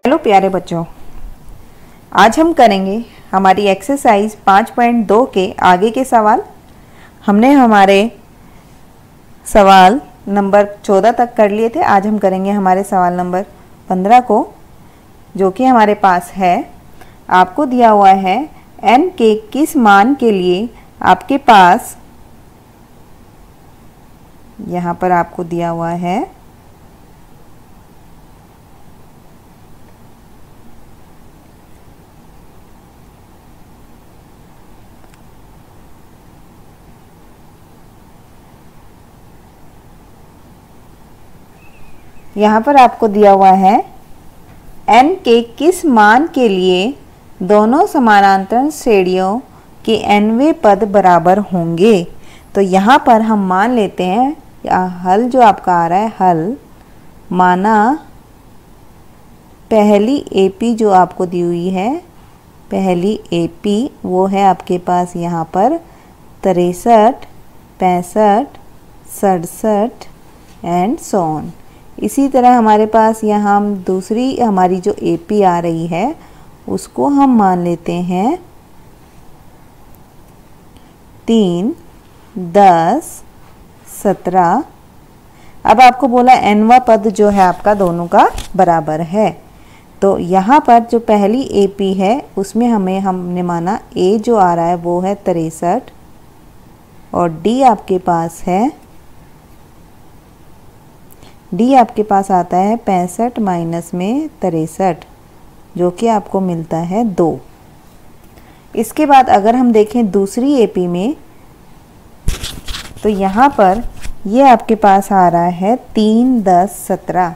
Hello प्यारे बच्चों, आज हम करेंगे हमारी एक्सरसाइज 5.2 के आगे के सवाल। हमने हमारे सवाल नंबर 14 तक कर लिए थे। आज हम करेंगे हमारे सवाल नंबर 15 को, जो कि हमारे पास है। आपको दिया हुआ है n के किस मान के लिए आपके पास, यहाँ पर आपको दिया हुआ है n के किस मान के लिए दोनों समानांतर श्रेणियों के nवें पद बराबर होंगे। तो यहाँ पर हम मान लेते हैं, हल जो आपका आ रहा है, हल माना पहली AP जो आपको दी हुई है, पहली AP वो है आपके पास यहाँ पर 63, 65, 67 एंड सो ऑन। इसी तरह हमारे पास यहाँ हम दूसरी हमारी जो AP आ रही है उसको हम मान लेते हैं 3, 10, 17। अब आपको बोला nवां पद जो है आपका दोनों का बराबर है। तो यहाँ पर जो पहली AP है उसमें हमने माना A जो आ रहा है वो है 63 और D आपके पास है, D आपके पास आता है 65 माइनस में 63, जो कि आपको मिलता है 2। इसके बाद अगर हम देखें दूसरी AP में, तो यहाँ पर ये आपके पास आ रहा है 3, 10, 17।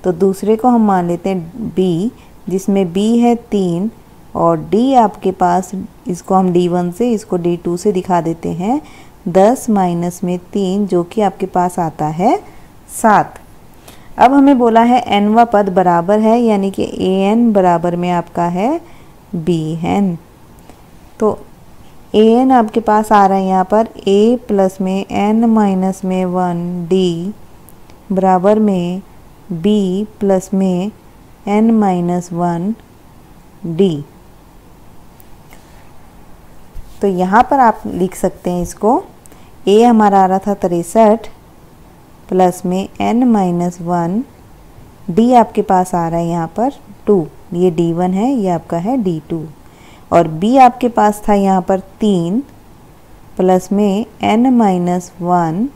तो दूसरे को हम मान लेते हैं B, जिसमें B है 3 और D आपके पास, इसको हम D1 से इसको D2 से दिखा देते हैं, 10 माइनस में 3, जो कि आपके पास आता है 7। अब हमें बोला है nवां पद बराबर है, यानी कि an बराबर में आपका है bn। तो an आपके पास आ रहा है यहाँ पर a प्लस में n माइनस में 1 d बराबर में b प्लस में n माइनस 1 d। तो यहाँ पर आप लिख सकते हैं इसको, a हमारा आ रहा था 63 प्लस में n माइनस 1, d आपके पास आ रहा है यहाँ पर 2, ये d1 है, ये आपका है d2, और b आपके पास था यहाँ पर 3 प्लस में n माइनस 1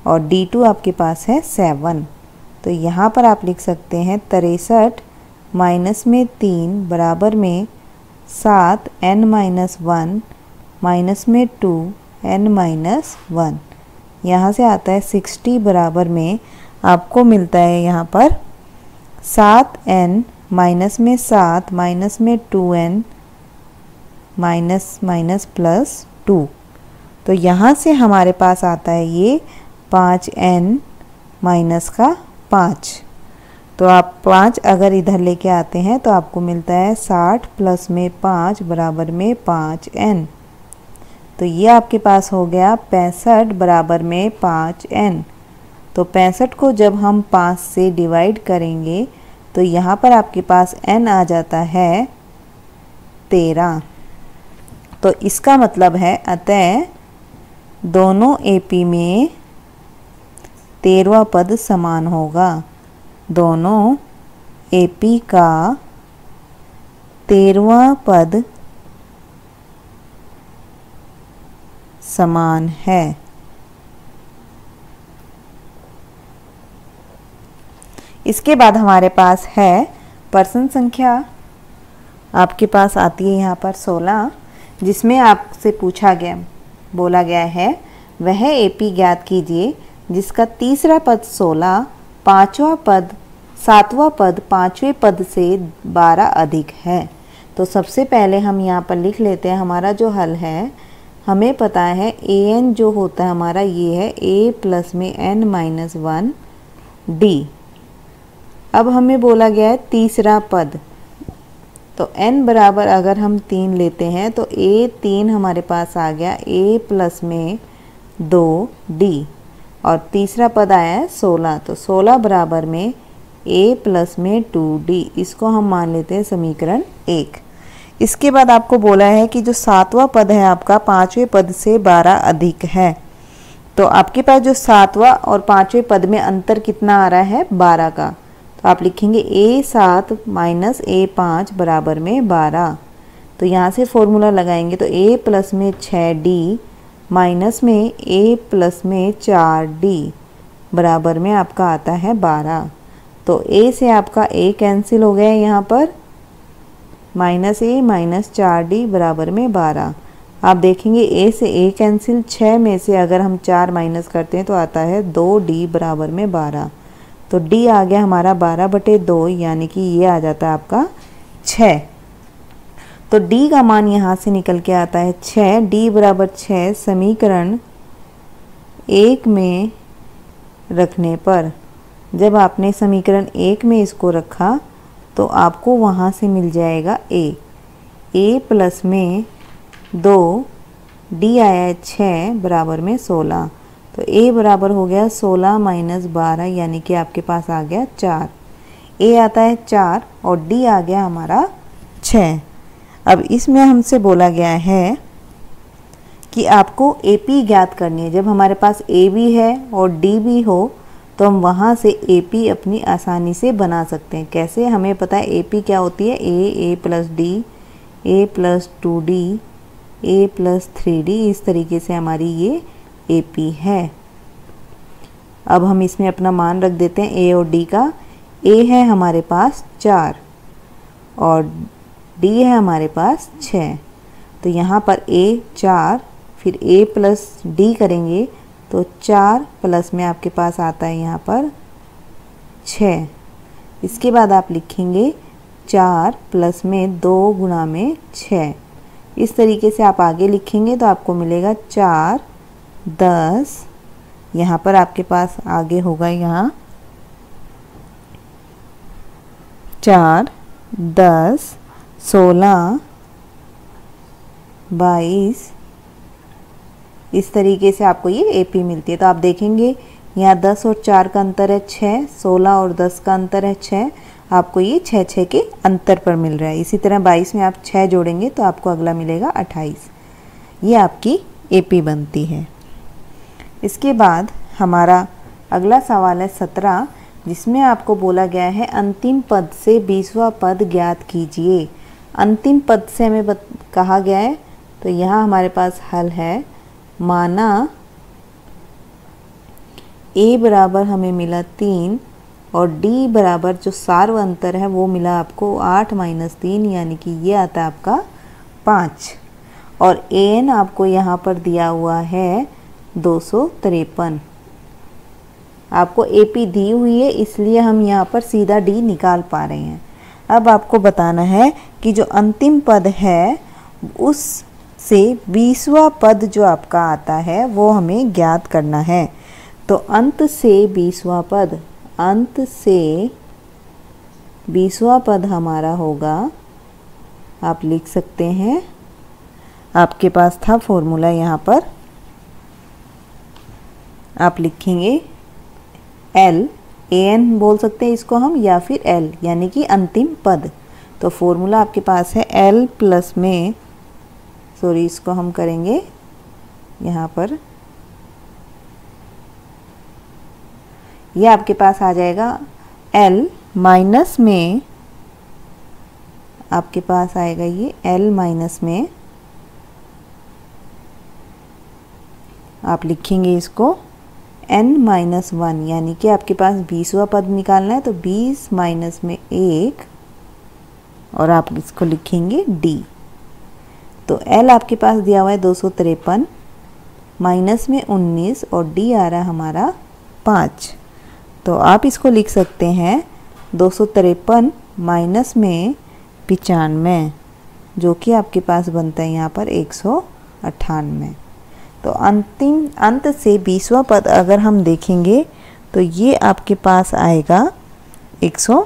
और d2 आपके पास है 7। तो यहाँ पर आप लिख सकते हैं 63 माइनस में 3 बराबर में 7 n माइनस 1 माइनस में 2 n माइनस 1। यहाँ से आता है 60 बराबर में आपको मिलता है यहाँ पर 7n माइनस में 7 माइनस में 2n माइनस माइनस प्लस 2। तो यहाँ से हमारे पास आता है ये 5n माइनस का 5। तो आप 5 अगर इधर लेके आते हैं तो आपको मिलता है 60 प्लस में 5 बराबर में 5n। तो ये आपके पास हो गया 65 बराबर में 5n। तो 65 को जब हम 5 से डिवाइड करेंगे तो यहाँ पर आपके पास n आ जाता है 13। तो इसका मतलब है अतः दोनों AP में 13वां पद समान होगा। दोनों AP का 13वां पद समान है। इसके बाद हमारे पास है प्रश्न संख्या, आपके पास आती है यहाँ पर 16, जिसमें आपसे बोला गया है वह AP ज्ञात कीजिए जिसका तीसरा पद 16, पांचवा पद, सातवां पद पांचवें पद से 12 अधिक है। तो सबसे पहले हम यहाँ पर लिख लेते हैं हमारा जो हल है। हमें पता है an जो होता है हमारा ये है a प्लस में n माइनस 1 d। अब हमें बोला गया है तीसरा पद, तो n बराबर अगर हम 3 लेते हैं तो a 3 हमारे पास आ गया, a प्लस में 2 d, और तीसरा पद आया है 16। तो 16 बराबर में a प्लस में 2d, इसको हम मान लेते हैं समीकरण 1। इसके बाद आपको बोला है कि जो 7वां पद है आपका 5वें पद से 12 अधिक है। तो आपके पास जो 7वां और 5वें पद में अंतर कितना आ रहा है, 12 का। तो आप लिखेंगे a7 माइनस a5 बराबर में 12। तो यहाँ से फॉर्मूला लगाएंगे तो a प्लस में 6d माइनस में a प्लस में 4d बराबर में आपका आता है 12। तो a से आपका a कैंसिल हो गया यहाँ पर, माइनस a माइनस 4d बराबर में 12। आप देखेंगे a से a कैंसिल, 6 में से अगर हम 4 माइनस करते हैं तो आता है 2d बराबर में 12। तो d आ गया हमारा 12/2, यानी कि ये आ जाता है आपका 6। तो d का मान यहाँ से निकल के आता है 6, d बराबर 6 समीकरण 1 में रखने पर, जब आपने समीकरण 1 में इसको रखा तो आपको वहाँ से मिल जाएगा a प्लस में 2, d आया है 6 बराबर में 16। तो a बराबर हो गया 16 माइनस 12, यानी कि आपके पास आ गया 4। a आता है 4 और d आ गया हमारा 6। अब इसमें हमसे बोला गया है कि आपको AP ज्ञात करनी है। जब हमारे पास A भी है और D भी हो तो हम वहाँ से AP अपनी आसानी से बना सकते हैं। कैसे, हमें पता है AP क्या होती है, A plus D, A plus 2D, A plus 3D, इस तरीके से हमारी ये AP है। अब हम इसमें अपना मान रख देते हैं A और D का। A है हमारे पास 4 और D है हमारे पास 6। तो यहाँ पर A 4, फिर A प्लस D करेंगे तो 4 प्लस में आपके पास आता है यहाँ पर 6। इसके बाद आप लिखेंगे 4 प्लस में 2 गुणा में 6। इस तरीके से आप आगे लिखेंगे तो आपको मिलेगा 4 10। यहाँ पर आपके पास आगे होगा यहाँ 4 10 16 22, इस तरीके से आपको ये AP मिलती है। तो आप देखेंगे यहाँ 10 और 4 का अंतर है 6, 16 और 10 का अंतर है 6, आपको ये 6 के अंतर पर मिल रहा है। इसी तरह 22 में आप 6 जोड़ेंगे तो आपको अगला मिलेगा 28। ये आपकी AP बनती है। इसके बाद हमारा अगला सवाल है 17, जिसमें आपको बोला गया है अंतिम पद से 20वां पद ज्ञात कीजिए। अंतिम पद से हमें कहा गया है, तो यहाँ हमारे पास हल है। माना a बराबर हमें मिला 3 और d बराबर जो सार्व अंतर है वो मिला आपको 8 माइनस 3, यानी कि ये आता है आपका 5। और an आपको यहाँ पर दिया हुआ है 253। आपको AP दी हुई है, इसलिए हम यहाँ पर सीधा d निकाल पा रहे हैं। अब आपको बताना है कि जो अंतिम पद है उस से 20वां पद जो आपका आता है वो हमें ज्ञात करना है। तो अंत से 20वां पद, अंत से 20वां पद हमारा होगा, आप लिख सकते हैं, आपके पास था फॉर्मूला यहाँ पर, आप लिखेंगे L, AN बोल सकते हैं इसको हम, या फिर L यानी कि अंतिम पद। तो फॉर्मूला आपके पास है L प्लस में, सॉरी इसको हम करेंगे यहाँ पर, ये आपके पास आ जाएगा L माइनस में, आपके पास आएगा ये L माइनस में, आप लिखेंगे इसको n माइनस 1, यानी कि आपके पास 20वां पद निकालना है। तो 20 माइनस में 1 और आप इसको लिखेंगे d। तो L आपके पास दिया हुआ है 253, माइनस में 19 और d आ रहा है हमारा 5। तो आप इसको लिख सकते हैं 253 माइनस में 95, जो कि आपके पास बनता है यहाँ पर 198। तो अंत से 20वां पद अगर हम देखेंगे तो ये आपके पास आएगा 100,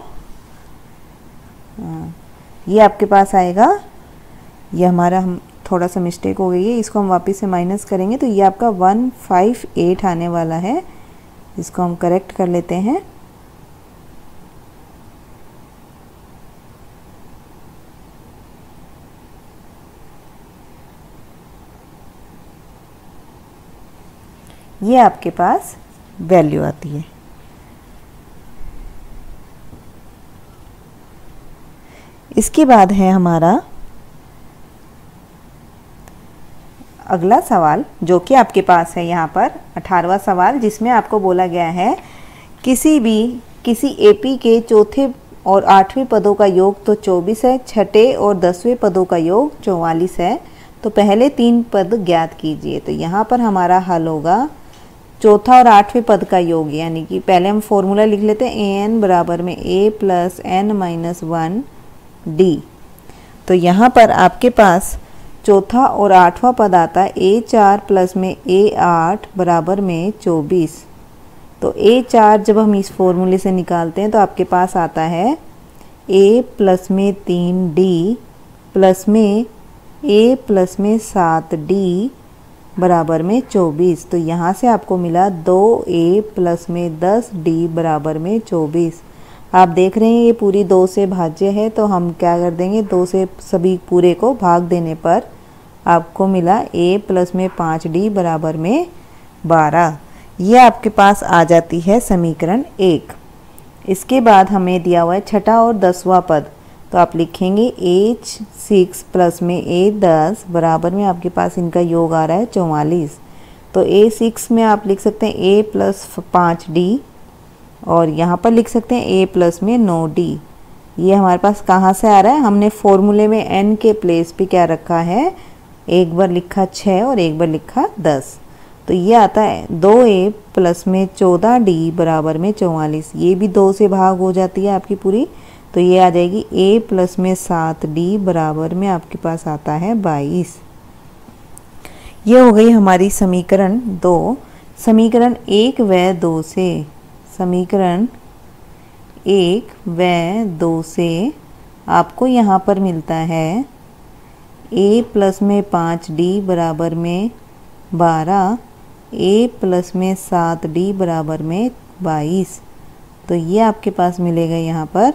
ये आपके पास आएगा, ये हमारा हम थोड़ा सा मिस्टेक हो गई है, इसको हम वापस से माइनस करेंगे तो ये आपका 158 आने वाला है। इसको हम करेक्ट कर लेते हैं। ये आपके पास वैल्यू आती है। इसके बाद है हमारा अगला सवाल जो कि आपके पास है यहाँ पर 18वां सवाल, जिसमें आपको बोला गया है किसी एपी के चौथे और 8वें पदों का योग तो 24 है, छठे और 10वें पदों का योग 44 है, तो पहले 3 पद ज्ञात कीजिए। तो यहाँ पर हमारा हल होगा चौथा और 8वें पद का योग, यानी कि पहले हम फॉर्मूला लिख लेते हैं an बराबर में a plus n minus 1 d। तो यहाँ पर आपके पास चौथा और 8वां पद आता है a4 प्लस में a8 बराबर में 24। तो a4 जब हम इस फॉर्मूले से निकालते हैं तो आपके पास आता है a प्लस में 3d प्लस में a प्लस में 7d बराबर में 24। तो यहाँ से आपको मिला 2a प्लस में 10d बराबर में 24। आप देख रहे हैं ये पूरी 2 से भाज्य है, तो हम क्या कर देंगे, 2 से सभी पूरे को भाग देने पर आपको मिला a प्लस में 5d बराबर में 12। ये आपके पास आ जाती है समीकरण 1। इसके बाद हमें दिया हुआ है छठा और 10वां पद, तो आप लिखेंगे a6 प्लस में a10 बराबर में आपके पास इनका योग आ रहा है 44। तो a6 में आप लिख सकते हैं a प्लस 5d और यहाँ पर लिख सकते हैं a प्लस में 9d। ये हमारे पास कहाँ से आ रहा है, हमने फॉर्मूले में n के प्लेस पे क्या रखा है, एक बार लिखा 6 और एक बार लिखा 10। तो ये आता है 2a प्लस में 14d बराबर में 44। ये भी 2 से भाग हो जाती है आपकी पूरी, तो ये आ जाएगी a प्लस में 7d बराबर में आपके पास आता है 22। ये हो गई हमारी समीकरण 2। समीकरण 1 व 2 से, समीकरण 1 व 2 से आपको यहाँ पर मिलता है a प्लस में 5d बराबर में 12, a प्लस में 7d बराबर में 22। तो ये आपके पास मिलेगा यहाँ पर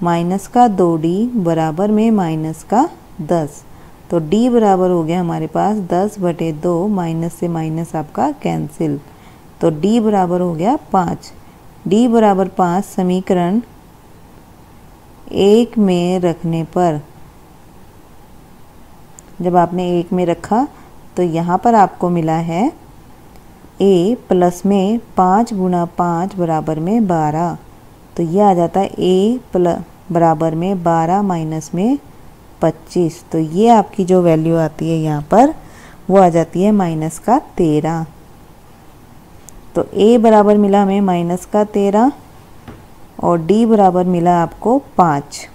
माइनस का 2d बराबर में माइनस का 10। तो d बराबर हो गया हमारे पास 10/2, माइनस से माइनस आपका कैंसिल, तो d बराबर हो गया 5। d बराबर 5 समीकरण 1 में रखने पर, जब आपने 1 में रखा तो यहाँ पर आपको मिला है a प्लस में 5 गुणा 5 बराबर में 12। तो ये आ जाता है a बराबर में 12 माइनस में 25। तो ये आपकी जो वैल्यू आती है यहाँ पर वो आ जाती है माइनस का 13। तो a बराबर मिला हमें माइनस का 13 और d बराबर मिला आपको 5।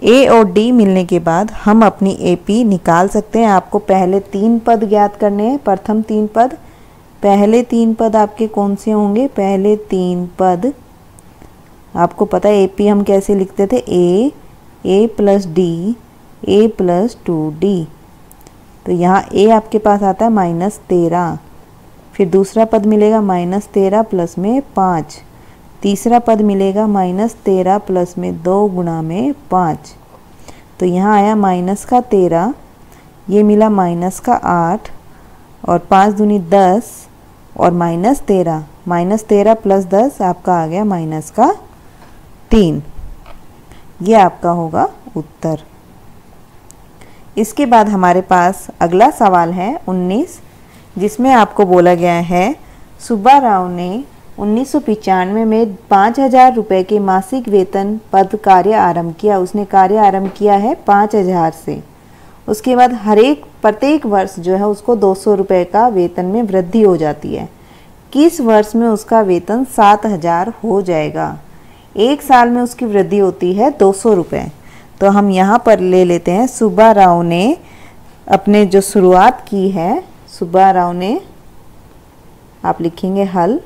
a और d मिलने के बाद हम अपनी AP निकाल सकते हैं। आपको पहले 3 पद ज्ञात करने हैं। प्रथम 3 पद, पहले 3 पद आपके कौन से होंगे, पहले 3 पद आपको पता है AP हम कैसे लिखते थे, a plus d a plus 2d। तो यहाँ a आपके पास आता है -13, फिर दूसरा पद मिलेगा -13 प्लस में 5, तीसरा पद मिलेगा -13 प्लस में 2 गुणा में 5। तो यहाँ आया माइनस का 13, ये मिला माइनस का 8 और 5 दूनी 10 और -13 प्लस 10 आपका आ गया माइनस का 3। ये आपका होगा उत्तर। इसके बाद हमारे पास अगला सवाल है 19, जिसमें आपको बोला गया है सुब्बा राव ने 1995 में 5,000 रुपये के मासिक वेतन पद कार्य आरंभ किया। उसने कार्य आरंभ किया है 5,000 से। उसके बाद प्रत्येक वर्ष जो है उसको 200 रुपये का वेतन में वृद्धि हो जाती है। किस वर्ष में उसका वेतन 7,000 हो जाएगा। एक साल में उसकी वृद्धि होती है 200 रुपये। तो हम यहाँ पर ले लेते हैं सुब्बा राव ने अपने जो शुरुआत की है, सुब्बा राव ने, आप लिखेंगे हल,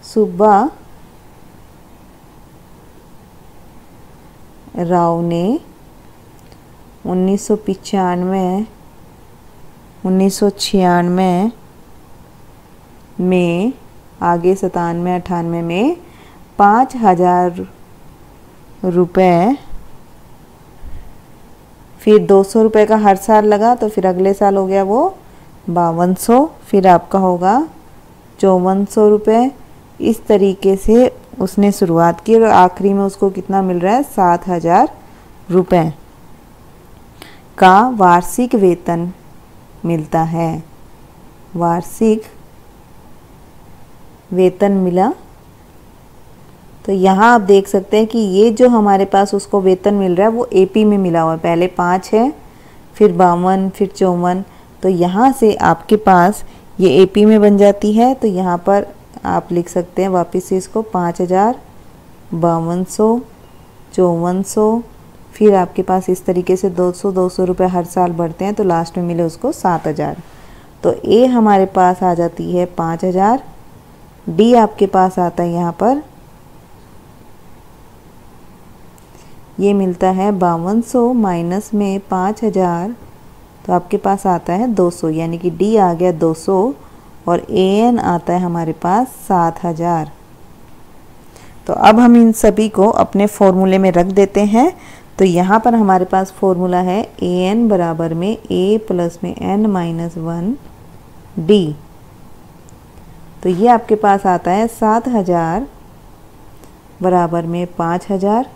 सुब्बा राव ने 1995 1996 में, आगे 97 98 में 5,000 रुपये, फिर 200 रुपये का हर साल लगा, तो फिर अगले साल हो गया वो 5200, फिर आपका होगा 5400 रुपये। इस तरीके से उसने शुरुआत की और आखिरी में उसको कितना मिल रहा है, 7000 रुपये का वार्षिक वेतन मिलता है। वार्षिक वेतन मिला। तो यहाँ आप देख सकते हैं कि ये जो हमारे पास उसको वेतन मिल रहा है वो एपी में मिला हुआ है। पहले 5 है, फिर 52, फिर 54। तो यहाँ से आपके पास ये एपी में बन जाती है। तो यहाँ पर आप लिख सकते हैं वापस से इसको 5000, 5200, 5400, फिर आपके पास इस तरीके से 200 रुपये हर साल बढ़ते हैं। तो लास्ट में मिले उसको 7000। तो ए हमारे पास आ जाती है 5000। डी आपके पास आता है यहाँ पर, ये मिलता है 5200 माइनस में 5000, तो आपके पास आता है 200, यानी कि डी आ गया 200 और ए एन आता है हमारे पास 7000। तो अब हम इन सभी को अपने फॉर्मूले में रख देते हैं। तो यहाँ पर हमारे पास फॉर्मूला है ए एन बराबर में ए प्लस में एन माइनस 1 डी। तो ये आपके पास आता है 7000 बराबर में 5000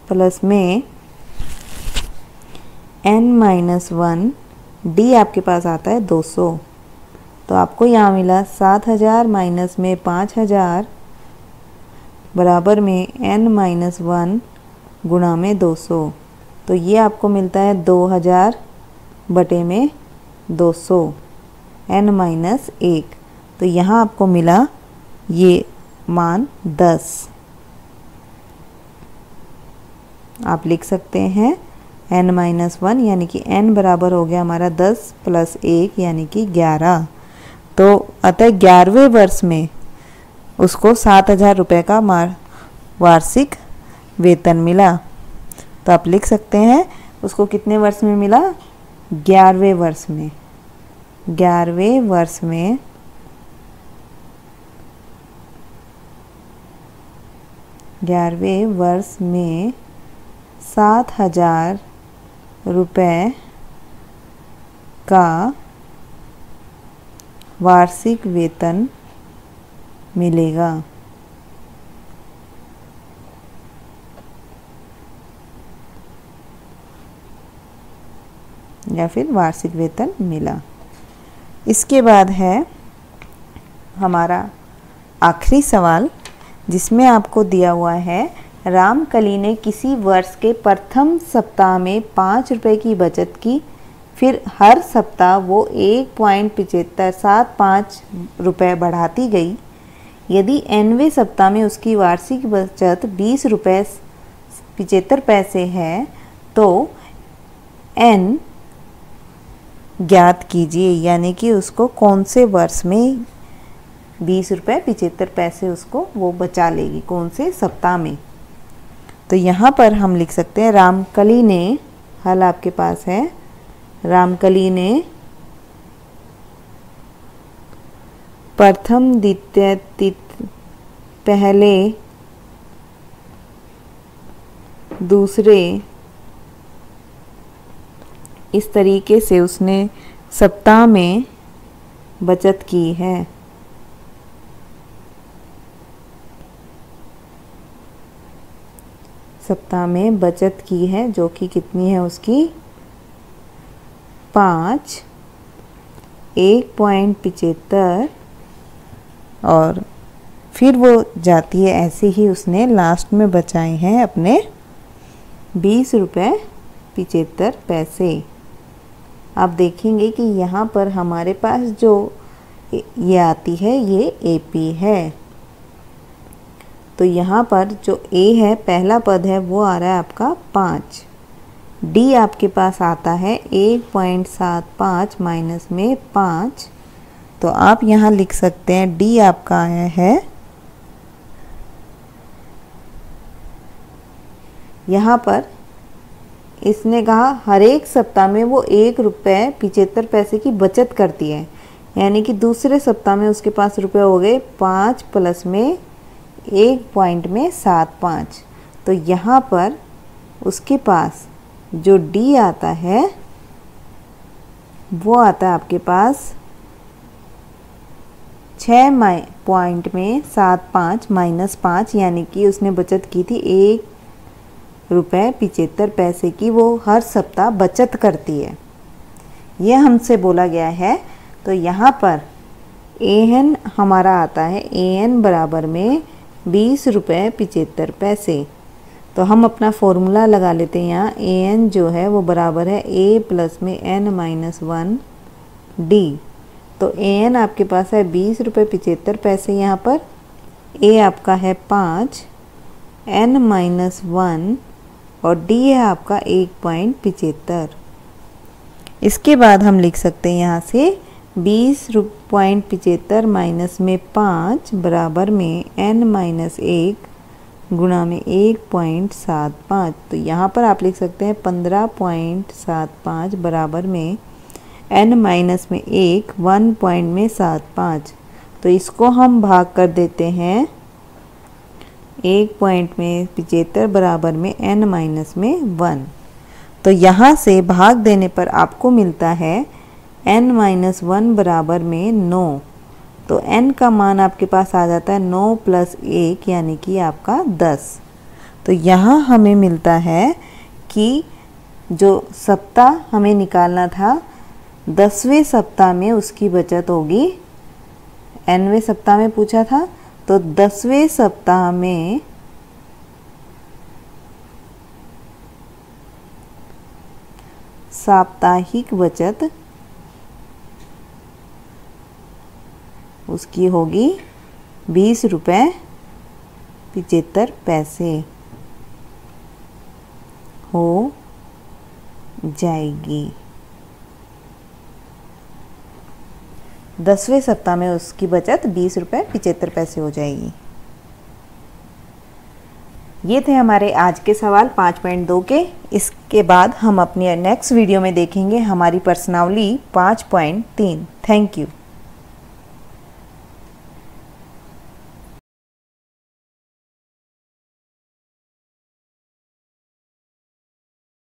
प्लस में n माइनस 1 डी आपके पास आता है 200। तो आपको यहाँ मिला 7000 माइनस में 5000 बराबर में n माइनस 1 गुणा में 200। तो ये आपको मिलता है 2000 बटे में 200 n माइनस 1। तो यहाँ आपको मिला ये मान 10। आप लिख सकते हैं n माइनस 1, यानी कि n बराबर हो गया हमारा 10 प्लस 1 यानी कि 11। तो अतः 11वें वर्ष में उसको 7000 रुपये का वार्षिक वेतन मिला। तो आप लिख सकते हैं उसको कितने वर्ष में मिला, 11वें वर्ष में। 11वें वर्ष में 11वें वर्ष में 7000 रुपये का वार्षिक वेतन मिलेगा। या फिर वार्षिक वेतन मिला। इसके बाद है हमारा आखिरी सवाल, जिसमें आपको दिया हुआ है रामकली ने किसी वर्ष के प्रथम सप्ताह में 5 रुपये की बचत की, फिर हर सप्ताह वो 1.7575 रुपये बढ़ाती गई। यदि nवें सप्ताह में उसकी वार्षिक बचत 20 रुपये 75 पैसे है तो n ज्ञात कीजिए, यानी कि उसको कौन से वर्ष में 20 रुपये 75 पैसे उसको वो बचा लेगी, कौन से सप्ताह में। तो यहाँ पर हम लिख सकते हैं रामकली ने, हल आपके पास है, रामकली ने प्रथम द्वितीय पहले दूसरे इस तरीके से उसने सप्ताह में बचत की है। सप्ताह में बचत की है जो कि कितनी है उसकी 5, 1.75 और फिर वो जाती है ऐसे ही उसने लास्ट में बचाए हैं अपने 20 रुपये 75 पैसे। आप देखेंगे कि यहाँ पर हमारे पास जो ये आती है ये एपी है। तो यहाँ पर जो ए है पहला पद है वो आ रहा है आपका 5। डी आपके पास आता है 1.75 माइनस में 5। तो आप यहाँ लिख सकते हैं डी आपका आया है, यहाँ पर इसने कहा हर एक सप्ताह में वो 1 रुपये 75 पैसे की बचत करती है, यानी कि दूसरे सप्ताह में उसके पास रुपये हो गए 5 प्लस में 1.75। तो यहाँ पर उसके पास जो डी आता है वो आता है आपके पास 6 पॉइंट में 75 माइनस 5, यानी कि उसने बचत की थी 1 रुपये 75 पैसे की। वो हर सप्ताह बचत करती है, ये हमसे बोला गया है। तो यहाँ पर AN हमारा आता है AN बराबर में 20 रुपये 75 पैसे। तो हम अपना फॉर्मूला लगा लेते हैं। यहाँ AN जो है वो बराबर है A प्लस में N माइनस 1 D। तो AN आपके पास है 20 रुपये 75 पैसे यहाँ पर, A आपका है 5, N माइनस 1 और D है आपका 1.75। इसके बाद हम लिख सकते हैं यहाँ से 20.75 माइनस में 5 बराबर में N माइनस 1 गुणा में 1.75। तो यहाँ पर आप लिख सकते हैं 15.75 बराबर में N माइनस में 1 पॉइंट में 75। तो इसको हम भाग कर देते हैं 1.75 बराबर में N माइनस में 1। तो यहाँ से भाग देने पर आपको मिलता है N माइनस 1 बराबर में 9। तो N का मान आपके पास आ जाता है 9 प्लस 1 यानी कि आपका 10। तो यहाँ हमें मिलता है कि जो सप्ताह हमें निकालना था 10वें सप्ताह में उसकी बचत होगी। nवें सप्ताह में पूछा था, तो 10वें सप्ताह में साप्ताहिक बचत उसकी होगी 20 रुपये 75 पैसे हो जाएगी। 10वें सप्ताह में उसकी बचत 20 रुपये 75 पैसे हो जाएगी। ये थे हमारे आज के सवाल 5.2 के। इसके बाद हम अपने नेक्स्ट वीडियो में देखेंगे हमारी प्रश्नावली 5.3। Thank you.